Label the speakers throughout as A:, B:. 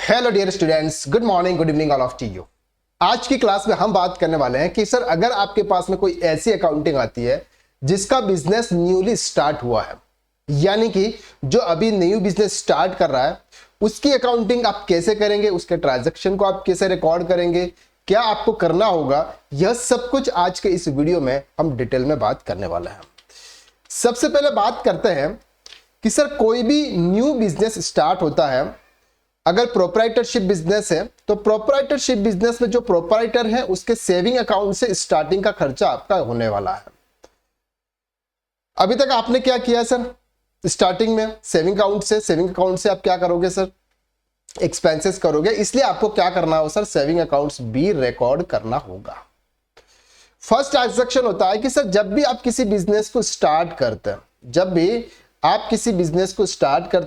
A: Hello dear students, good morning, good evening all of you. आज की class में हम बात करने वाले हैं कि सर अगर आपके पास में कोई ऐसी अकाउंटिंग आती है जिसका बिजनेस न्यूली स्टार्ट हुआ है, यानी कि जो अभी न्यू बिजनेस स्टार्ट कर रहा है, उसकी अकाउंटिंग आप कैसे करेंगे, उसके ट्रांजैक्शन को आप कैसे रिकॉर्ड करेंगे, क्या आपको करना होगा, यह सब कुछ आज के इस वीडियो में हम डिटेल में बात करने वाले हैं। सबसे पहले बात करते हैं कि सर कोई भी न्यू बिजनेस स्टार्ट होता है, अगर प्रोप्राइटरशिप बिजनेस है तो प्रोप्राइटरशिप बिजनेस में जो प्रोप्राइटर है उसके सेविंग अकाउंट से स्टार्टिंग का खर्चा आपका होने वाला है। अभी तक आपने क्या किया सर, स्टार्टिंग में सेविंग अकाउंट से आप क्या करोगे सर, एक्सपेंसेस करोगे, इसलिए आपको क्या करना हो सर, सेविंग अकाउंट्स भी रिकॉर्ड करना होगा। फर्स्ट ट्रांजैक्शन होता है कि सर जब भी आप किसी बिजनेस को स्टार्ट करते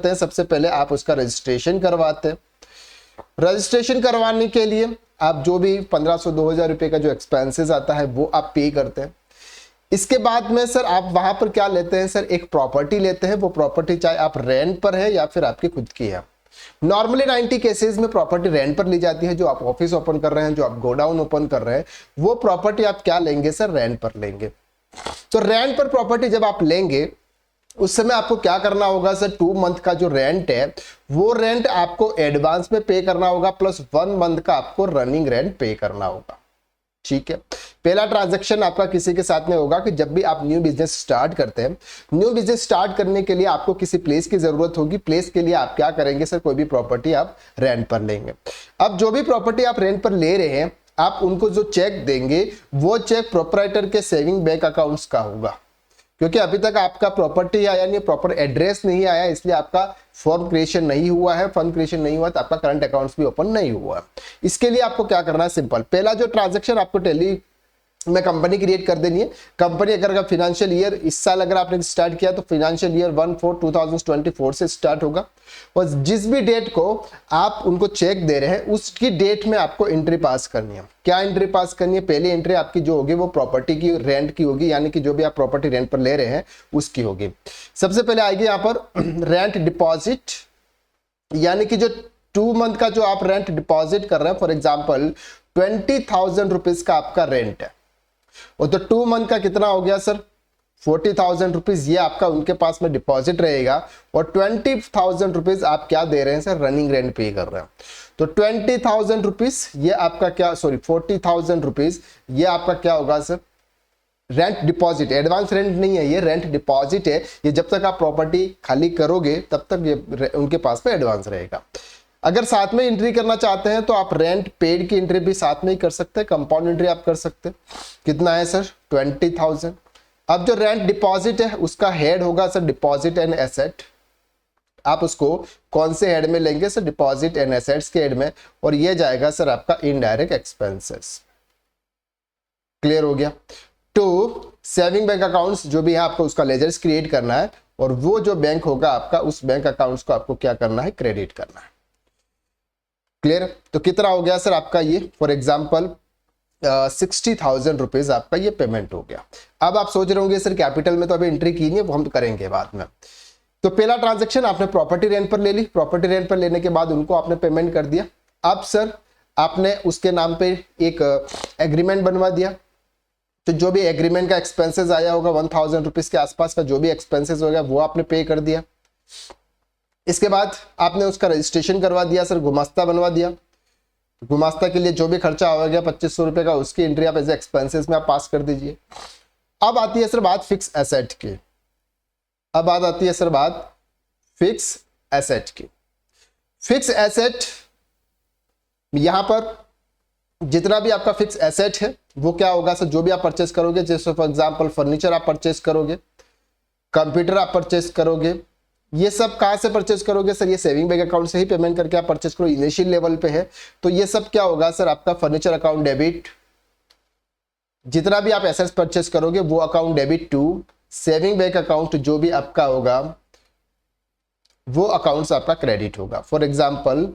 A: हैं, सबसे पहले आप उसका रजिस्ट्रेशन करवाते हैं। रजिस्ट्रेशन करवाने के लिए आप जो भी 1500 2000 रुपए का जो एक्सपेंसेस आता है वो आप पे करते हैं। इसके बाद में सर आप वहां पर क्या लेते हैं सर, एक प्रॉपर्टी लेते हैं। वो प्रॉपर्टी चाहे आप रेंट पर है या फिर आपकी खुद की है। नॉर्मली 90 केसेस में प्रॉपर्टी रेंट पर ली जाती है। जो आप ऑफिस ओपन कर रहे हैं, जो आप गोडाउन ओपन कर रहे हैं, वो प्रॉपर्टी आप क्या लेंगे सर, रेंट पर लेंगे। तो रेंट पर प्रॉपर्टी जब आप लेंगे उस समय आपको क्या करना होगा सर, 2 मंथ का जो रेंट है वो रेंट आपको एडवांस में पे करना होगा, प्लस 1 मंथ का आपको रनिंग रेंट पे करना होगा। ठीक है, पहला ट्रांजैक्शन आपका किसी के साथ में होगा कि जब भी आप न्यू बिजनेस स्टार्ट करते हैं, न्यू बिजनेस स्टार्ट करने के लिए आपको किसी प्लेस की जरूरत होगी। प्लेस के लिए आप क्या करेंगे सर, कोई भी प्रॉपर्टी आप रेंट पर लेंगे। अब जो भी प्रॉपर्टी आप रेंट पर ले रहे हैं, आप उनको जो चेक देंगे वो चेक प्रोप्राइटर के सेविंग बैंक अकाउंट्स का होगा, क्योंकि अभी तक आपका प्रॉपर्टी आया नहीं, प्रॉपर एड्रेस नहीं आया, इसलिए आपका फॉर्म क्रिएशन नहीं हुआ है, फंड क्रिएशन नहीं हुआ, तो आपका करंट अकाउंट्स भी ओपन नहीं हुआ। इसके लिए आपको क्या करना है, सिंपल, पहला जो ट्रांजैक्शन आपको टैली में कंपनी क्रिएट कर देनी है। कंपनी अगर फिनेंशियल ईयर इस साल अगर आपने स्टार्ट किया तो फिनेंशियल ईयर 1/4/2024 से स्टार्ट होगा, और जिस भी डेट को आप उनको चेक दे रहे हैं उसकी डेट में आपको एंट्री पास करनी है। क्या एंट्री पास करनी है, पहली एंट्री आपकी जो होगी वो प्रॉपर्टी की रेंट की होगी, यानी कि जो भी आप प्रॉपर्टी रेंट पर ले रहे हैं उसकी होगी। सबसे पहले आएगी यहाँ पर रेंट डिपॉजिट, यानी कि जो 2 मंथ का जो आप रेंट डिपॉजिट कर रहे हैं, फॉर एग्जाम्पल 20,000 रुपीज का आपका रेंट है, और तो 2 मंथ का कितना हो गया सर, 40,000 रुपीज, ये आपका उनके पास में डिपॉजिट रहेगा, और 20,000 रुपीज आप क्या दे रहे हैं सर, रनिंग रेंट पे कर रहे हैं। तो 20,000 रुपीज ये आपका क्या, सॉरी 40,000 रुपीज ये आपका क्या होगा sir, rent deposit, advance rent नहीं है, ये रेंट डिपॉजिट है। ये जब तक आप प्रॉपर्टी खाली करोगे तब तक ये उनके पास में एडवांस रहेगा। अगर साथ में एंट्री करना चाहते हैं तो आप रेंट पेड की एंट्री भी साथ में ही कर सकते हैं, कंपाउंड एंट्री आप कर सकते हैं। कितना है सर, 20,000। अब जो रेंट डिपॉजिट है उसका हेड होगा सर डिपॉजिट एंड एसेट। आप उसको कौन से हेड में लेंगे सर, डिपॉजिट एंड एसेट्स के हेड में, और ये जाएगा सर आपका इनडायरेक्ट एक्सपेंसेस। क्लियर हो गया। तो सेविंग बैंक अकाउंट्स जो भी है आपको उसका लेजर्स क्रिएट करना है, और वो जो बैंक होगा आपका उस बैंक अकाउंट्स को आपको क्या करना है, क्रेडिट करना है। क्लियर। तो कितना हो गया सर आपका ये, फॉर एग्जाम्पल 60,000 रुपीज आपका ये पेमेंट हो गया। अब आप सोच रहे होंगे सर कैपिटल में तो अभी एंट्री की नहीं है, वो हम करेंगे बाद में। तो पहला ट्रांजैक्शन आपने प्रॉपर्टी रेंट पर ले ली, प्रॉपर्टी रेंट पर लेने के बाद उनको आपने पेमेंट कर दिया। अब सर आपने उसके नाम पे एक एग्रीमेंट बनवा दिया, तो जो भी एग्रीमेंट का एक्सपेंसेस आया होगा 1,000 रुपीज के आसपास का जो भी एक्सपेंसेस हो गया वो आपने पे कर दिया। इसके बाद आपने उसका रजिस्ट्रेशन करवा दिया सर, गुमास्ता बनवा दिया। गुमास्ता के लिए जो भी खर्चा हो गया 2500 रुपए का, उसकी एंट्री आप एज एक्सपेंसेस में आप पास कर दीजिए। अब आती है सर बात फिक्स एसेट की। अब आती है सर बात फिक्स एसेट की। फिक्स एसेट, यहां पर जितना भी आपका फिक्स एसेट है वो क्या होगा सर, जो भी आप परचेस करोगे, जैसे फॉर एग्जांपल फर्नीचर आप परचेस करोगे, कंप्यूटर आप परचेस करोगे, ये सब कहां से परचेस करोगे सर, ये सेविंग बैंक अकाउंट से ही पेमेंट करके आप परचेस करो, इनिशियल लेवल पे है। तो ये सब क्या होगा सर, आपका फर्नीचर अकाउंट डेबिट, जितना भी आप एसेट्स परचेस करोगे वो account debit to saving bank account, जो भी आपका होगा वो अकाउंट आपका क्रेडिट होगा। फॉर एग्जाम्पल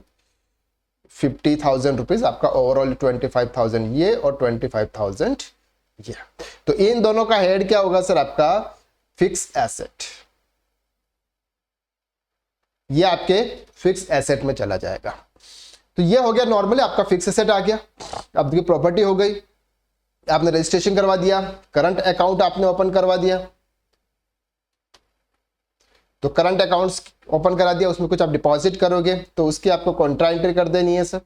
A: 50,000 रुपीज आपका ओवरऑल, 25,000 ये और 25,000 ये। तो इन दोनों का हेड क्या होगा सर, आपका फिक्स एसेट। ये आपके फिक्स एसेट में चला जाएगा। तो ये हो गया नॉर्मली आपका फिक्स एसेट आ गया। अब देखिए प्रॉपर्टी हो गई, आपने रजिस्ट्रेशन करवा दिया, करंट अकाउंट आपने ओपन करवा दिया, तो करंट अकाउंट्स ओपन करा दिया, उसमें कुछ आप डिपॉजिट करोगे तो उसकी आपको कॉन्ट्रा एंट्री कर देनी है सर।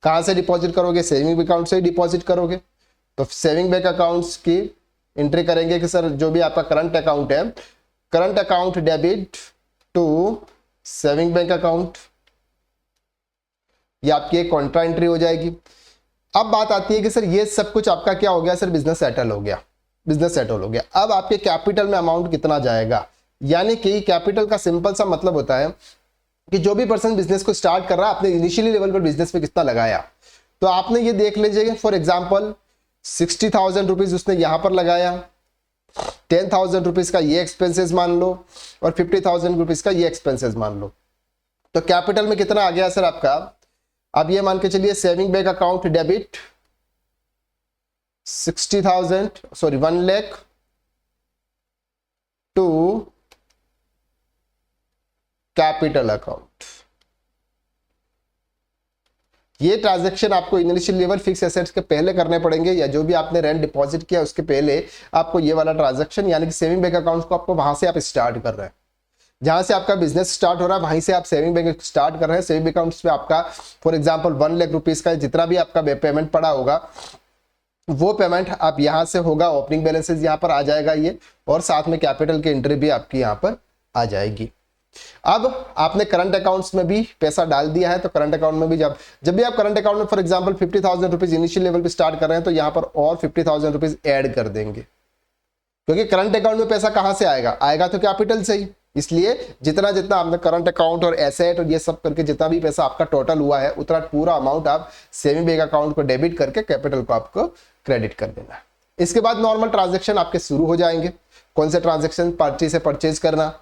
A: कहां से डिपॉजिट करोगे? सेविंग अकाउंट से ही डिपॉजिट करोगे। तो सेविंग बैंक अकाउंट्स की एंट्री करेंगे कि सर जो भी आपका करंट अकाउंट है, current account debit to saving bank account, ये आपकी एक कॉन्ट्रा एंट्री हो जाएगी। अब बात आती है कि सर ये सब कुछ आपका क्या हो गया सर? बिजनेस सेटल हो गया, बिजनेस सेटल हो गया। अब आपके कैपिटल में अमाउंट कितना जाएगा? यानी कि कैपिटल का सिंपल सा मतलब होता है कि जो भी पर्सन बिजनेस को स्टार्ट कर रहा है, आपने इनिशियली लेवल पर बिजनेस में कितना लगाया। तो आपने ये देख लीजिए, फॉर एग्जांपल 60,000 रुपीज उसने यहां पर लगाया, 10,000 रुपीज का ये एक्सपेंसेस मान लो और 50,000 रुपीज का ये एक्सपेंसेस मान लो। तो कैपिटल में कितना आ गया सर आपका? अब ये मान के चलिए saving bank account debit 60,000 sorry 1 lakh to capital account. ये ट्रांजैक्शन आपको इनिशियल लेवल फिक्स एसेट्स के पहले करने पड़ेंगे, या जो भी आपने रेंट डिपॉजिट किया उसके पहले आपको ये वाला ट्रांजैक्शन, यानी कि सेविंग बैंक अकाउंट को आपको वहां से आप स्टार्ट कर रहे हैं, जहां से आपका बिजनेस स्टार्ट हो रहा है वहीं से आप सेविंग बैंक स्टार्ट कर रहे हैं। सेविंग अकाउंट्स पे आपका फॉर एग्जांपल 1 लाख रुपीस का जितना भी आपका पेमेंट पड़ा होगा, वो पेमेंट आप यहां से होगा, ओपनिंग बैलेंसेस यहां पर आ जाएगा ये, और साथ में कैपिटल की एंट्री भी आपकी यहां पर आ जाएगी। अब आपने करंट अकाउंट्स में भी पैसा डाल दिया है, तो करंट अकाउंट में भी जब भी आप करंट अकाउंट में for example 50,000 rupees initial level पे स्टार्ट कर रहे हैं, तो यहां पर और 50,000 रुपीज ऐड कर देंगे, क्योंकि करंट अकाउंट में पैसा कहां से आएगा? आएगा तो कैपिटल से ही। इसलिए जितना जितना आपने करंट अकाउंट और एसेट और ये सब करके जितना भी पैसा आपका टोटल हुआ है, उतना पूरा अमाउंट आप सेविंग बैंक अकाउंट को डेबिट करके कैपिटल को आपको क्रेडिट कर देना है। इसके बाद नॉर्मल ट्रांजेक्शन आपके शुरू हो जाएंगे। कौन से ट्रांजेक्शन? पार्टी से परचेज करना,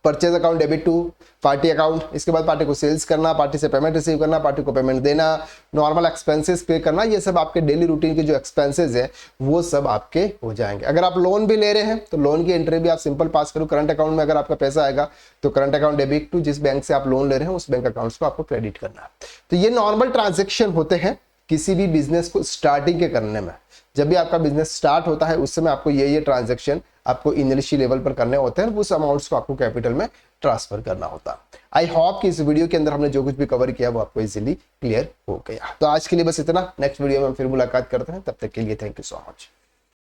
A: purchase account debit to party account, इसके बाद पार्टी को सेल्स करना, पार्टी से पेमेंट रिसीव करना, पार्टी को पेमेंट देना, नॉर्मल एक्सपेंसेस पे करना, ये सब आपके डेली रूटीन के जो एक्सपेंसेस है वो सब आपके हो जाएंगे। अगर आप लोन भी ले रहे हैं तो लोन की एंट्री भी आप सिंपल पास करो। करंट अकाउंट में अगर आपका पैसा आएगा तो करंट अकाउंट डेबिट टू जिस बैंक से आप लोन ले रहे हैं उस बैंक अकाउंट्स को आपको क्रेडिट करना है। तो ये नॉर्मल ट्रांजेक्शन होते हैं किसी भी बिजनेस को स्टार्टिंग के करने में। जब भी आपका बिजनेस स्टार्ट होता है उस समय आपको ये ट्रांजैक्शन आपको इनिशियल लेवल पर करने होते हैं, उस अमाउंट्स को आपको कैपिटल में ट्रांसफर करना होता है। आई होप कि इस वीडियो के अंदर हमने जो कुछ भी कवर किया वो आपको इजीली क्लियर हो गया। तो आज के लिए बस इतना, नेक्स्ट वीडियो में हम फिर मुलाकात करते हैं, तब तक के लिए थैंक यू सो मच।